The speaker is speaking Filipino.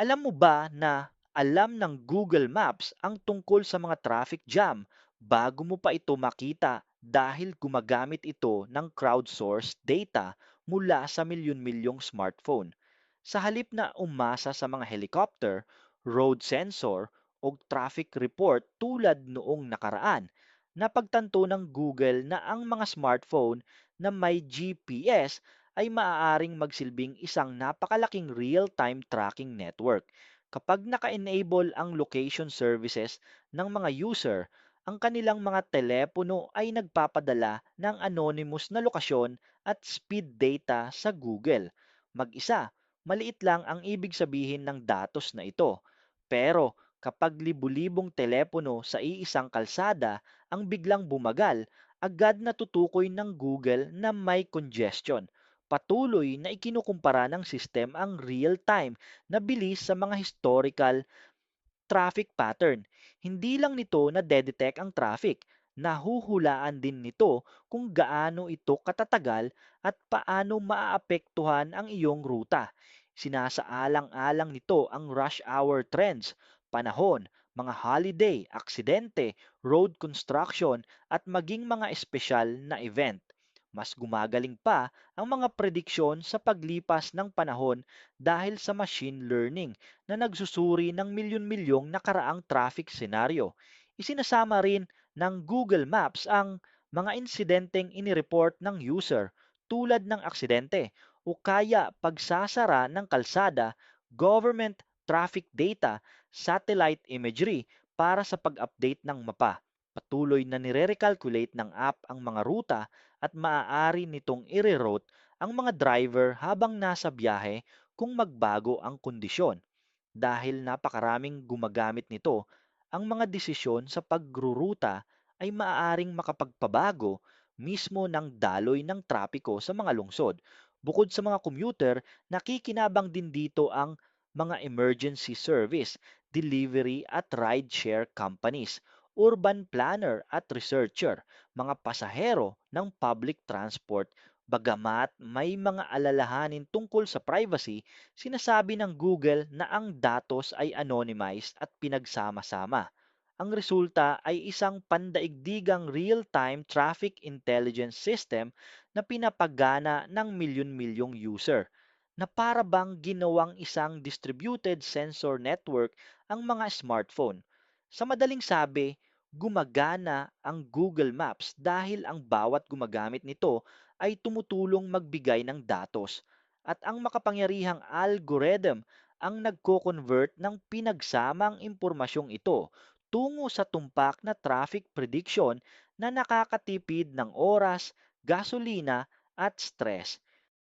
Alam mo ba na alam ng Google Maps ang tungkol sa mga traffic jam bago mo pa ito makita dahil gumagamit ito ng crowdsourced data mula sa milyon-milyong smartphone. Sa halip na umasa sa mga helicopter, road sensor o traffic report tulad noong nakaraan, napagtanto ng Google na ang mga smartphone na may GPS ay maaaring magsilbing isang napakalaking real-time tracking network. Kapag naka-enable ang location services ng mga user, ang kanilang mga telepono ay nagpapadala ng anonymous na lokasyon at speed data sa Google. Mag-isa, maliit lang ang ibig sabihin ng datos na ito. Pero kapag libu-libong telepono sa iisang kalsada ang biglang bumagal, agad natutukoy ng Google na may congestion. Patuloy na ikinukumpara ng system ang real-time na bilis sa mga historical traffic pattern. Hindi lang nito na-detect ang traffic, nahuhulaan din nito kung gaano ito katatagal at paano maaapektuhan ang iyong ruta. Sinasaalang-alang nito ang rush hour trends, panahon, mga holiday, aksidente, road construction at maging mga espesyal na event. Mas gumagaling pa ang mga prediksyon sa paglipas ng panahon dahil sa machine learning na nagsusuri ng milyon-milyong nakaraang traffic scenario. Isinasama rin ng Google Maps ang mga insidenteng inireport ng user tulad ng aksidente o kaya pagsasara ng kalsada, government traffic data, satellite imagery para sa pag-update ng mapa. Patuloy na nire-recalculate ng app ang mga ruta at maaari nitong i-reroute ang mga driver habang nasa biyahe kung magbago ang kondisyon. Dahil napakaraming gumagamit nito, ang mga desisyon sa pagruruta ay maaaring makapagpabago mismo ng daloy ng trapiko sa mga lungsod. Bukod sa mga commuter, nakikinabang din dito ang mga emergency service, delivery at rideshare companies, urban planner at researcher, mga pasahero ng public transport. Bagamat may mga alalahanin tungkol sa privacy, sinasabi ng Google na ang datos ay anonymized at pinagsama-sama. Ang resulta ay isang pandaigdigang real-time traffic intelligence system na pinapagana ng milyon-milyong user na para bang ginawang isang distributed sensor network ang mga smartphone. Sa madaling sabi, gumagana ang Google Maps dahil ang bawat gumagamit nito ay tumutulong magbigay ng datos at ang makapangyarihang algorithm ang nagko-convert ng pinagsamang impormasyong ito tungo sa tumpak na traffic prediction na nakakatipid ng oras, gasolina at stress.